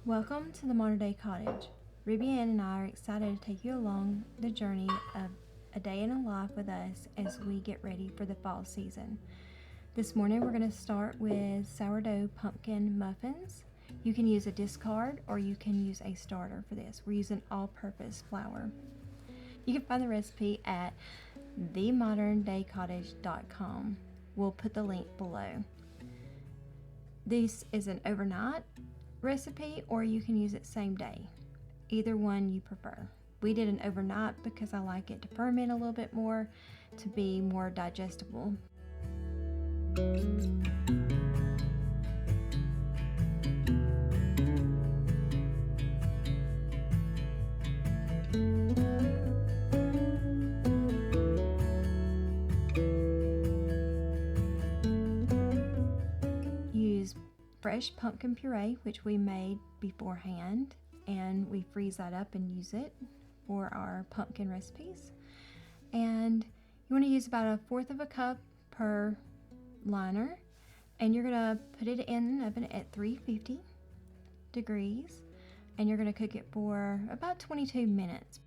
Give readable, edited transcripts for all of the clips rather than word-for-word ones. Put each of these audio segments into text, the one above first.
Welcome to the Modern Day Cottage. Ruby Ann and I are excited to take you along the journey of a day in a life with us as we get ready for the fall season. This morning we're going to start with sourdough pumpkin muffins. You can use a discard or you can use a starter for this. We're using all-purpose flour. You can find the recipe at themoderndaycottage.com. We'll put the link below. This is an overnight recipe, or you can use it same day. Either one you prefer. We did an overnight because I like it to ferment a little bit more to be more digestible. Use fresh pumpkin puree, which we made beforehand, and we freeze that up and use it for our pumpkin recipes. And you want to use about 1/4 of a cup per liner, and you're going to put it in the oven at 350 degrees, and you're going to cook it for about 22 minutes.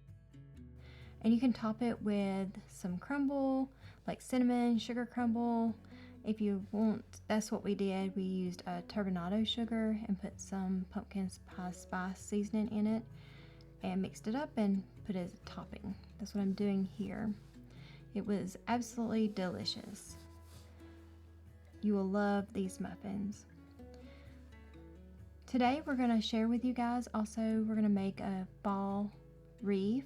And you can top it with some crumble, like cinnamon, sugar crumble. If you want, that's what we did. We used a turbinado sugar and put some pumpkin pie spice seasoning in it and mixed it up and put it as a topping. That's what I'm doing here. It was absolutely delicious. You will love these muffins. Today we're going to share with you guys also, we're going to make a fall wreath,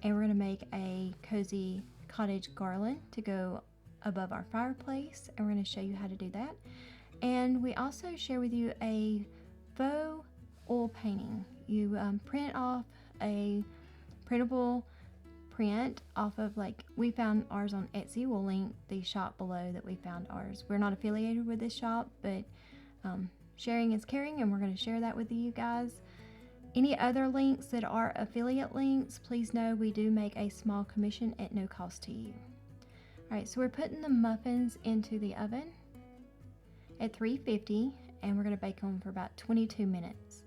and we're going to make a cozy cottage garland to go above our fireplace, and we're going to show you how to do that. And we also share with you a faux oil painting. You print off a printable print off of, like, we found ours on Etsy. We'll link the shop below that we found ours. We're not affiliated with this shop, but sharing is caring, and we're going to share that with you guys. Any other links that are affiliate links, please know we do make a small commission at no cost to you. Alright, so we're putting the muffins into the oven at 350, and we're going to bake them for about 22 minutes.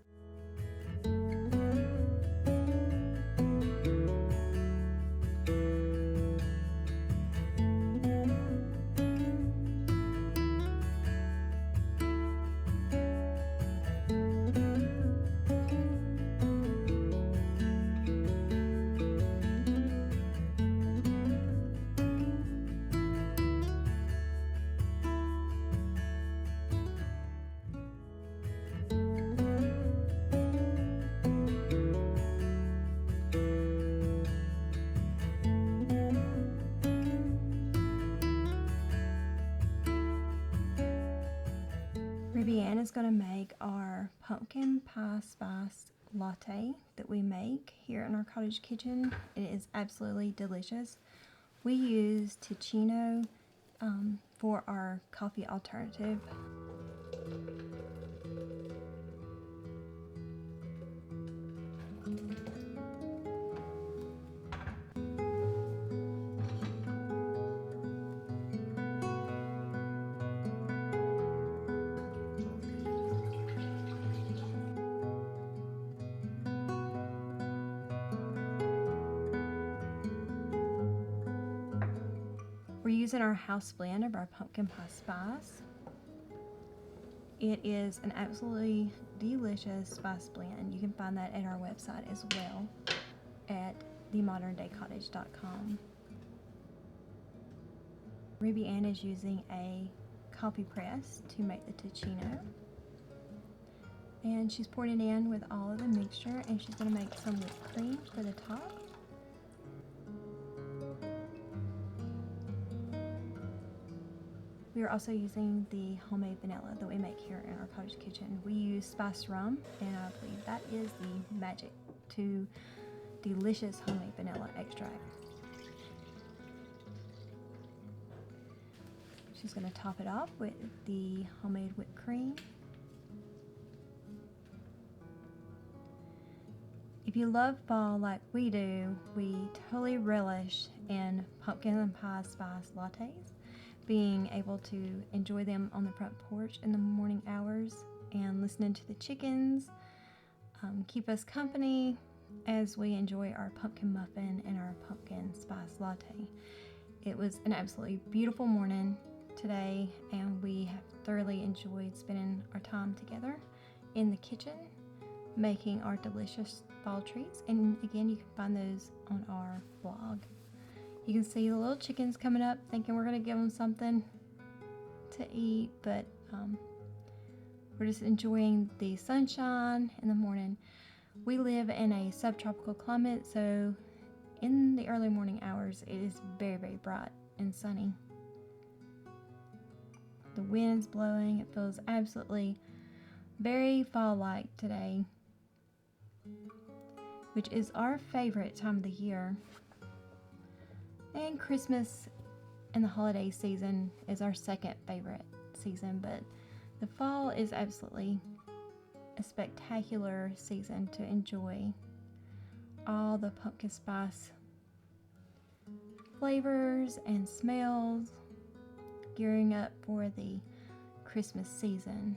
Ruby Ann is going to make our pumpkin pie spice latte that we make here in our cottage kitchen. It is absolutely delicious. We use Ticino for our coffee alternative. We're using our house blend of our pumpkin pie spice. It is an absolutely delicious spice blend. You can find that at our website as well at themoderndaycottage.com. Ruby Ann is using a coffee press to make the Ticino. And she's pouring it in with all of the mixture, and she's going to make some whipped cream for the top. We are also using the homemade vanilla that we make here in our cottage kitchen. We use spiced rum, and I believe that is the magic to delicious homemade vanilla extract. She's going to top it off with the homemade whipped cream. If you love fall like we do, we totally relish in pumpkin and pie spice lattes. Being able to enjoy them on the front porch in the morning hours and listening to the chickens keep us company as we enjoy our pumpkin muffin and our pumpkin spice latte. It was an absolutely beautiful morning today, and we have thoroughly enjoyed spending our time together in the kitchen making our delicious fall treats. And again, you can find those on our blog. You can see the little chickens coming up thinking we're going to give them something to eat, but we're just enjoying the sunshine in the morning. We live in a subtropical climate, so in the early morning hours it is very, very bright and sunny. The wind's blowing. It feels absolutely very fall-like today, which is our favorite time of the year. And Christmas and the holiday season is our second favorite season, but the fall is absolutely a spectacular season to enjoy all the pumpkin spice flavors and smells, gearing up for the Christmas season.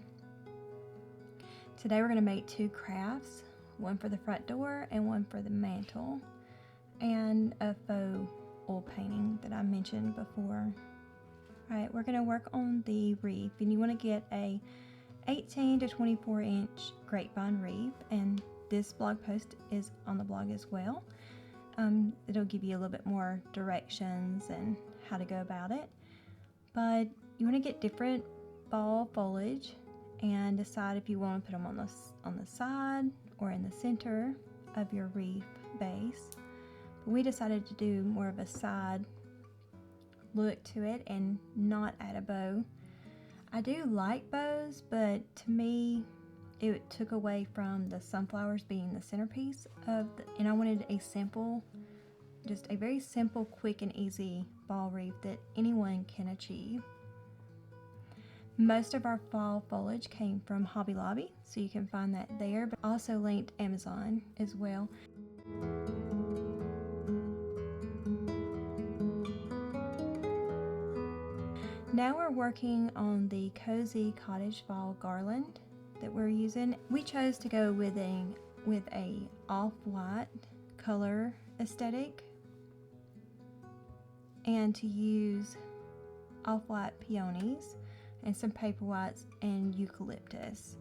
Today we're going to make two crafts, one for the front door and one for the mantle, and a faux oil painting that I mentioned before. Alright, we're going to work on the wreath, and you want to get a 18 to 24 inch grapevine wreath, and this blog post is on the blog as well. It'll give you a little bit more directions and how to go about it, but you want to get different fall foliage and decide if you want to put them on the side or in the center of your wreath base. But we decided to do more of a side look to it and not add a bow. I do like bows, but to me it took away from the sunflowers being the centerpiece and I wanted a simple, just a very simple, quick and easy fall wreath that anyone can achieve. Most of our fall foliage came from Hobby Lobby, so you can find that there, but also linked Amazon as well. Now we're working on the Cozy Cottage Fall Garland that we're using. We chose to go with a off-white color aesthetic and to use off-white peonies and some paper whites and eucalyptus.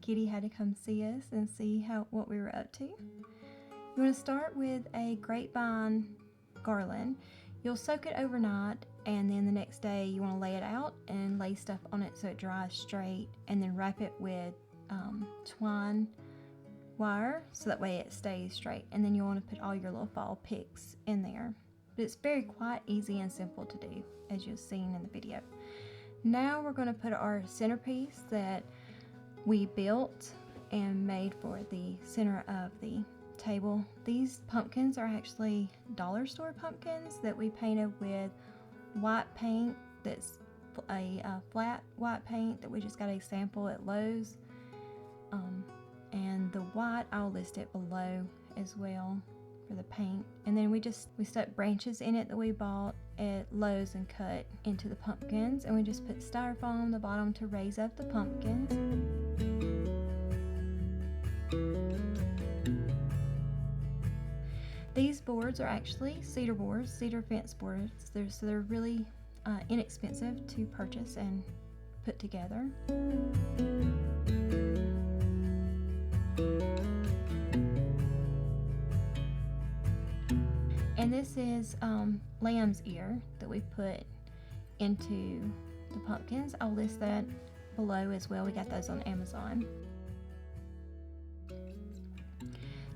Kitty had to come see us and see what we were up to. You want to start with a grapevine garland. You'll soak it overnight, and then the next day you want to lay it out and lay stuff on it so it dries straight, and then wrap it with twine wire so that way it stays straight, and then you want to put all your little fall picks in there. But it's very quite easy and simple to do, as you've seen in the video. Now we're going to put our centerpiece that we built and made for the center of the table. These pumpkins are actually dollar store pumpkins that we painted with white paint. That's a flat white paint that we just got a sample at Lowe's, and the white, I'll list it below as well for the paint. And then we stuck branches in it that we bought at Lowe's and cut into the pumpkins, and we just put styrofoam on the bottom to raise up the pumpkins. These boards are actually cedar boards, cedar fence boards, so they're really inexpensive to purchase and put together. And this is lamb's ear that we put into the pumpkins. I'll list that below as well. We got those on Amazon.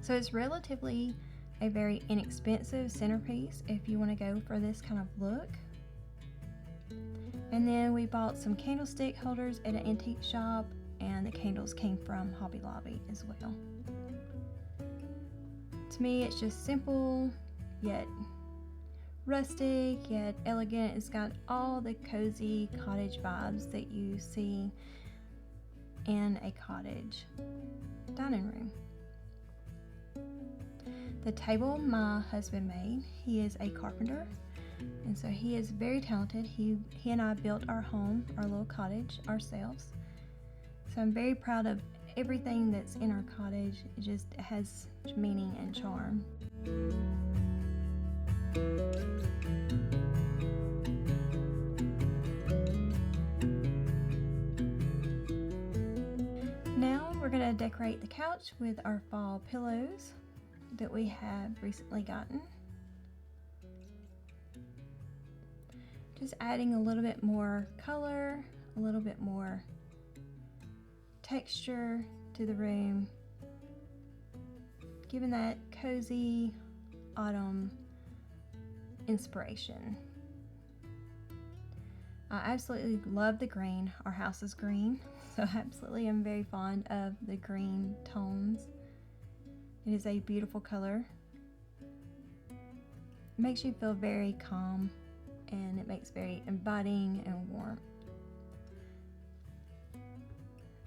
So it's relatively a very inexpensive centerpiece if you want to go for this kind of look. And then we bought some candlestick holders at an antique shop, and the candles came from Hobby Lobby as well. To me, it's just simple yet rustic yet elegant. It's got all the cozy cottage vibes that you see in a cottage dining room. The table my husband made. He is a carpenter, and so he is very talented. He and I built our home, our little cottage, ourselves. So I'm very proud of everything that's in our cottage. It just has meaning and charm. Now we're going to decorate the couch with our fall pillows that we have recently gotten. Just adding a little bit more color, a little bit more texture to the room, giving that cozy autumn inspiration. I absolutely love the green. Our house is green, so absolutely I'm very fond of the green tones. It is a beautiful color. It makes you feel very calm, and it makes very inviting and warm.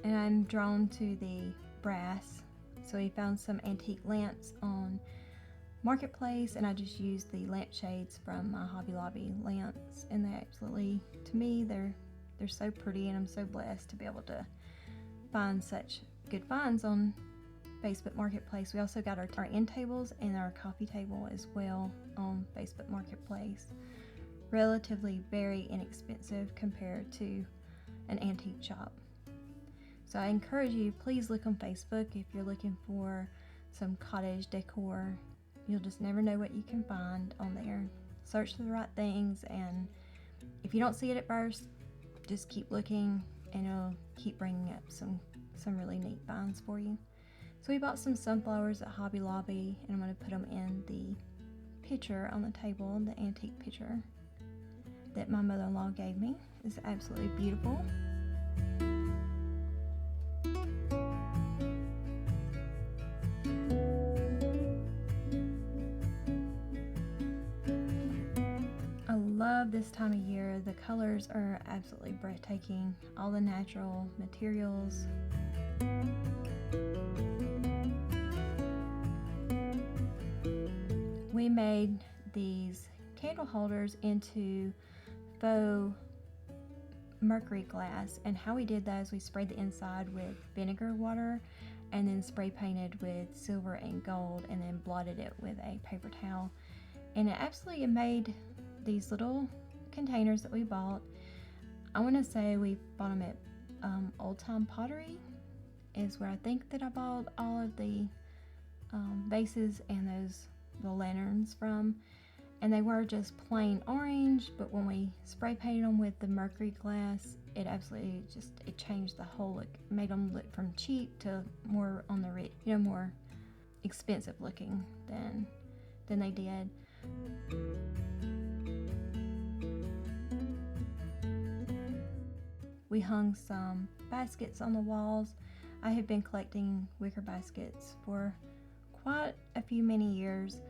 And I'm drawn to the brass, so we found some antique lamps on Marketplace, and I just used the lampshades from my Hobby Lobby lamps, and they absolutely, to me, they're so pretty, and I'm so blessed to be able to find such good finds on Facebook Marketplace. We also got our end tables and our coffee table as well on Facebook Marketplace. Relatively very inexpensive compared to an antique shop. So I encourage you, please look on Facebook if you're looking for some cottage decor. You'll just never know what you can find on there. Search for the right things, and if you don't see it at first, just keep looking and it'll keep bringing up some really neat finds for you. So we bought some sunflowers at Hobby Lobby, and I'm going to put them in the picture on the table, the antique picture that my mother-in-law gave me. It's absolutely beautiful. I love this time of year. The colors are absolutely breathtaking. All the natural materials. We made these candle holders into faux mercury glass, and how we did that is we sprayed the inside with vinegar water and then spray painted with silver and gold, and then blotted it with a paper towel, and it made these little containers that we bought. I want to say we bought them at Old Time Pottery is where I think that I bought all of the vases and those the lanterns from, and they were just plain orange, but when we spray painted them with the mercury glass, it absolutely it changed the whole look. It made them look from cheap to more on the rich, more expensive looking than they did. We hung some baskets on the walls. I have been collecting wicker baskets for quite many years,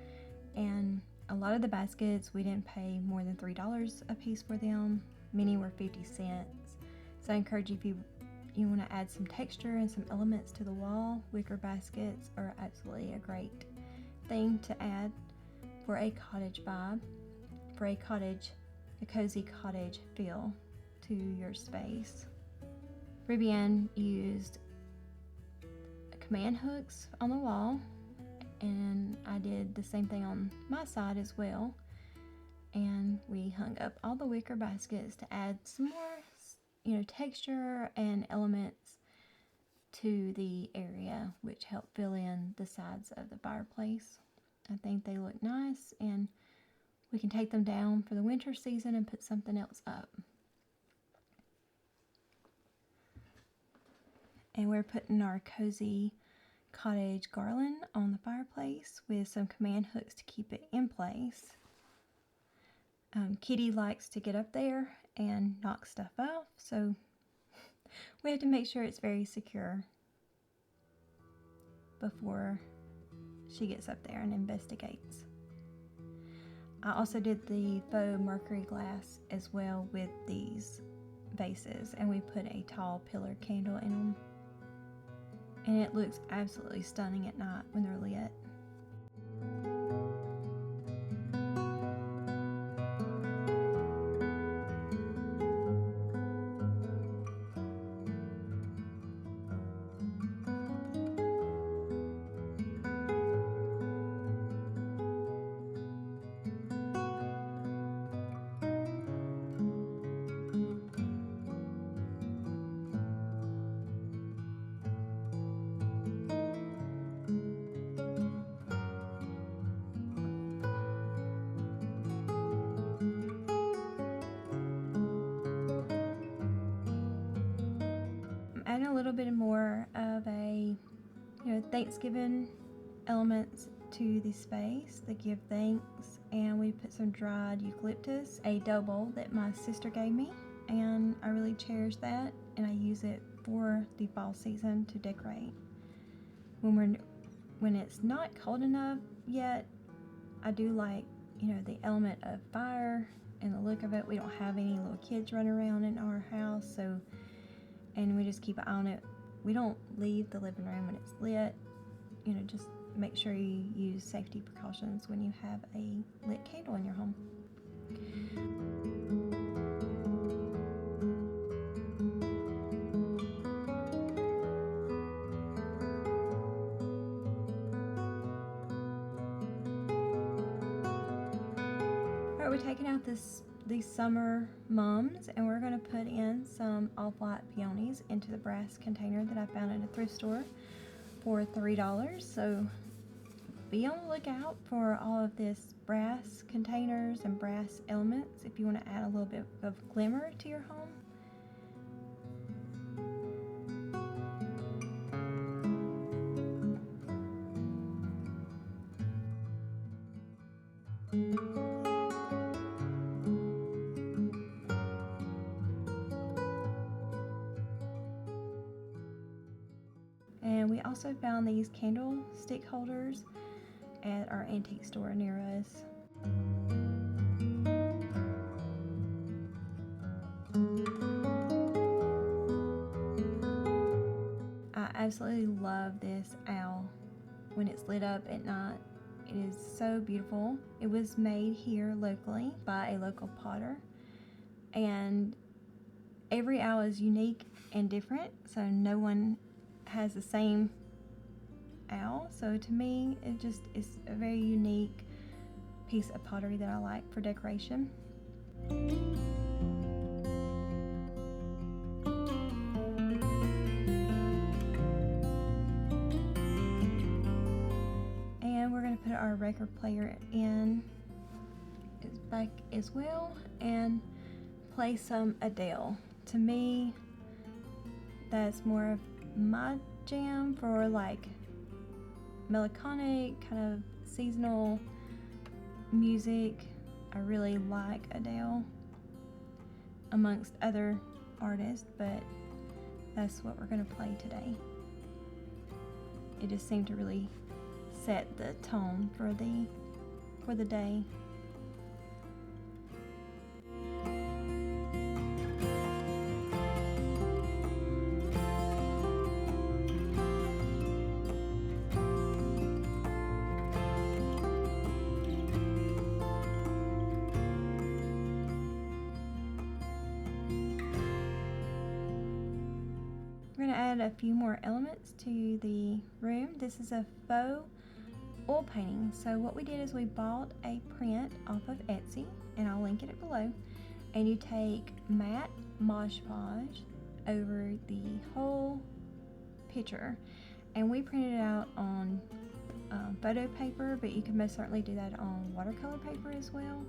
and a lot of the baskets we didn't pay more than $3 a piece for them. Many were 50 cents. So I encourage you, if you want to add some texture and some elements to the wall, wicker baskets are absolutely a great thing to add for a cottage vibe, for a cozy cottage feel to your space. Ruby Ann used command hooks on the wall, and I did the same thing on my side as well, and we hung up all the wicker baskets to add some more texture and elements to the area, which helped fill in the sides of the fireplace. I think they look nice, and we can take them down for the winter season and put something else up. And we're putting our cozy cottage garland on the fireplace with some command hooks to keep it in place. Kitty likes to get up there and knock stuff off, so we have to make sure it's very secure before she gets up there and investigates. I also did the faux mercury glass as well with these vases, and we put a tall pillar candle in them. And it looks absolutely stunning at night when they're lit. bit more of a, Thanksgiving elements to the space that give thanks. And we put some dried eucalyptus, a dough bowl that my sister gave me, and I really cherish that, and I use it for the fall season to decorate. When it's not cold enough yet, I do like, the element of fire and the look of it. We don't have any little kids running around in our house, and we just keep an eye on it. We don't leave the living room when it's lit. Just make sure you use safety precautions when you have a lit candle in your home. Alright, we're taking out these summer mums, and we're going to put in some off-white peonies into the brass container that I found at a thrift store for $3. So be on the lookout for all of this brass containers and brass elements if you want to add a little bit of glimmer to your home. And we also found these candlestick holders at our antique store near us. I absolutely love this owl when it's lit up at night. It is so beautiful. It was made here locally by a local potter, and every owl is unique and different, so no one has the same owl. So to me, it just is a very unique piece of pottery that I like for decoration. And we're going to put our record player in back as well and play some Adele. To me, that's more of my jam for like melancholic, kind of seasonal music. I really like Adele amongst other artists, but that's what we're going to play today. It just seemed to really set the tone for the day. We're going to add a few more elements to the room. This is a faux oil painting. So what we did is we bought a print off of Etsy, and I'll link it below. And you take matte Mod Podge over the whole picture, and we printed it out on photo paper, but you can most certainly do that on watercolor paper as well.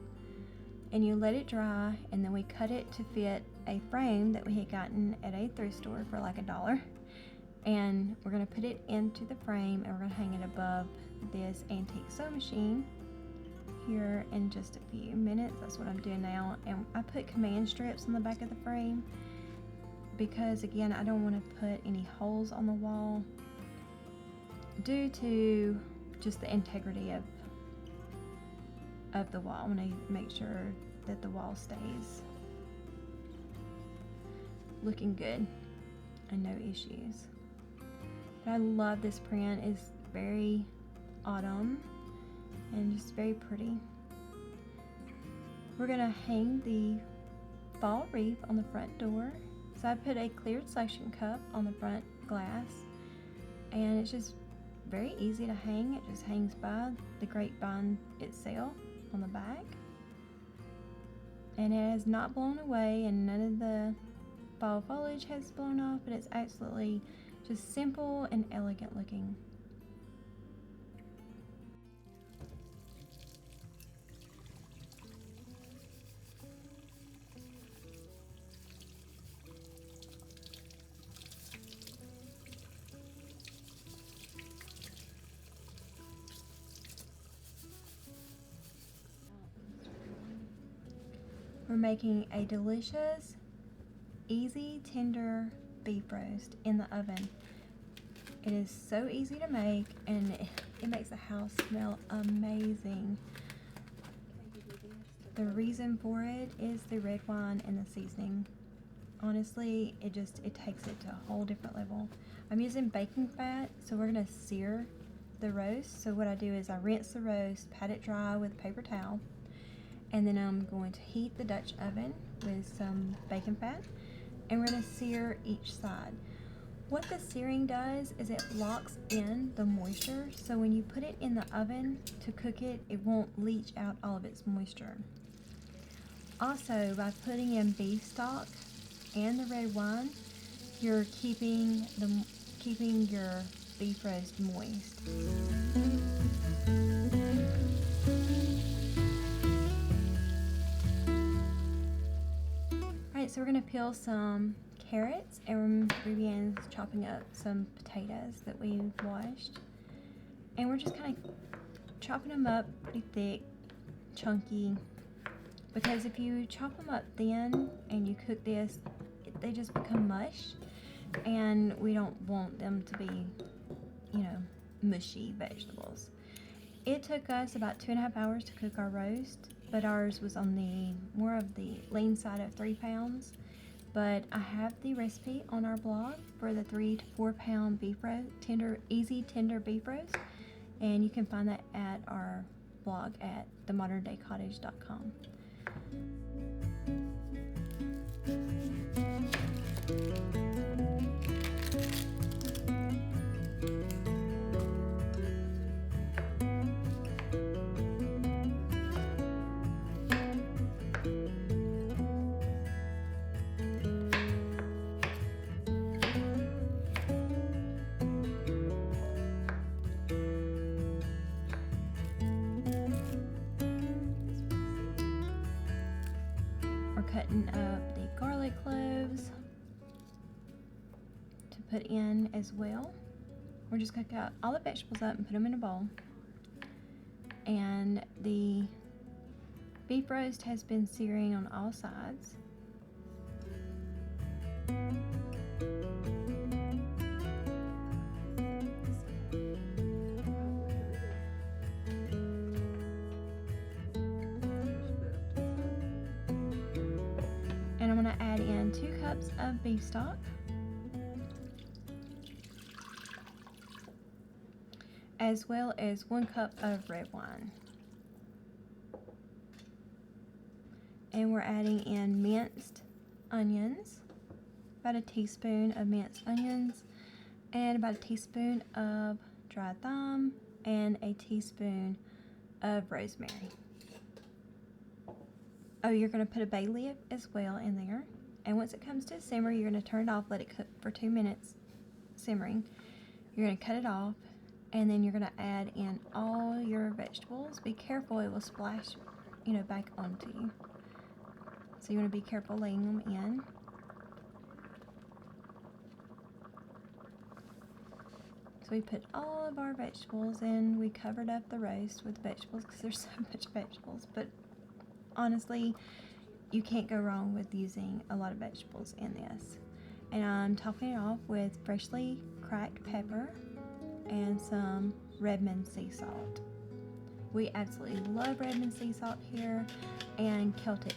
And you let it dry, and then we cut it to fit a frame that we had gotten at a thrift store for like $1. And we're going to put it into the frame, and we're going to hang it above this antique sewing machine here in just a few minutes. That's what I'm doing now. And I put command strips on the back of the frame because, again, I don't want to put any holes on the wall due to just the integrity of the wall. I want to make sure that the wall stays looking good and no issues. But I love this print. It's very autumn and just very pretty. We're gonna hang the fall wreath on the front door. So I put a cleared suction cup on the front glass, and it's just very easy to hang. It just hangs by the grapevine itself on the back, and it has not blown away, and none of the fall foliage has blown off, but it's absolutely just simple and elegant looking. We're making a delicious, easy, tender beef roast in the oven. It is so easy to make, and it makes the house smell amazing. The reason for it is the red wine and the seasoning. Honestly, it takes it to a whole different level. I'm using baking fat, so we're gonna sear the roast. So what I do is I rinse the roast, pat it dry with a paper towel, and then I'm going to heat the Dutch oven with some bacon fat, and we're gonna sear each side. What the searing does is it locks in the moisture, so when you put it in the oven to cook it, it won't leach out all of its moisture. Also, by putting in beef stock and the red wine, you're keeping your beef roast moist. Alright, so we're going to peel some carrots, and we began chopping up some potatoes that we washed. And we're just kind of chopping them up pretty thick, chunky, because if you chop them up thin and you cook this, they just become mush, and we don't want them to be, mushy vegetables. It took us about 2.5 hours to cook our roast, but ours was on the more of the lean side of 3 pounds. But I have the recipe on our blog for the 3 to 4 pound beef roast, easy tender beef roast, and you can find that at our blog at themoderndaycottage.com. Cutting up the garlic cloves to put in as well. We're just going to cut all the vegetables up and put them in a bowl. And the beef roast has been searing on all sides. And I'm going to add in 2 cups of beef stock, as well as 1 cup of red wine. And we're adding in minced onions, about a teaspoon of minced onions, and about a teaspoon of dried thyme, and a teaspoon of rosemary. Oh, you're going to put a bay leaf as well in there. And once it comes to a simmer, you're going to turn it off, let it cook for 2 minutes simmering. You're going to cut it off, and then you're going to add in all your vegetables. Be careful, it will splash, back onto you. So you want to be careful laying them in. So we put all of our vegetables in. We covered up the roast with vegetables because there's so much vegetables, but honestly, you can't go wrong with using a lot of vegetables in this. And I'm topping it off with freshly cracked pepper and some Redmond sea salt. We absolutely love Redmond sea salt here, and Celtic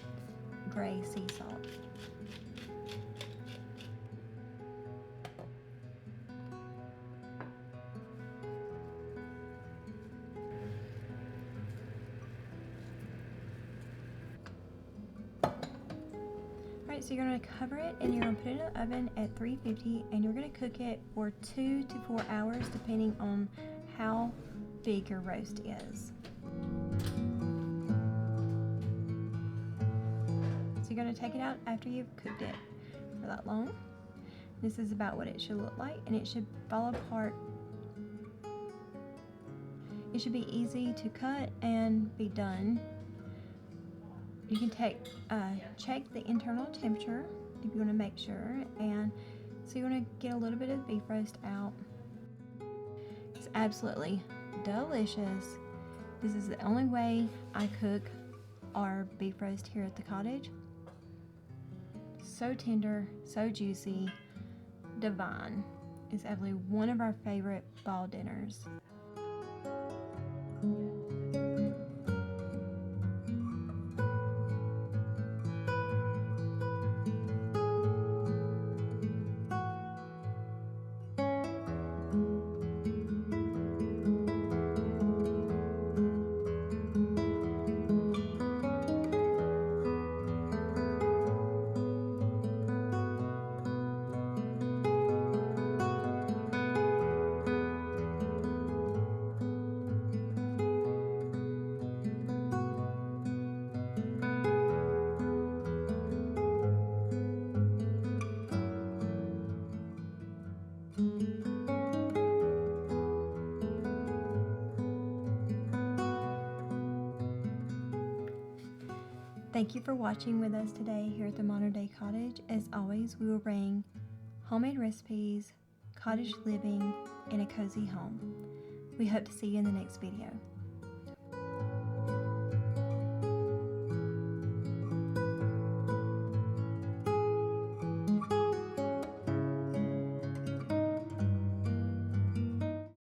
gray sea salt. Alright, so you're going to cover it and you're going to put it in the oven at 350, and you're going to cook it for 2 to 4 hours depending on how big your roast is. So you're going to take it out after you've cooked it for that long. This is about what it should look like, and it should fall apart. It should be easy to cut and be done. You can check the internal temperature if you want to make sure, and so you want to get a little bit of beef roast out. It's absolutely delicious. This is the only way I cook our beef roast here at the cottage. So tender, so juicy, divine. It's absolutely one of our favorite fall dinners. Thank you for watching with us today here at the Modern Day Cottage. As always, we will bring homemade recipes, cottage living, and a cozy home. We hope to see you in the next video.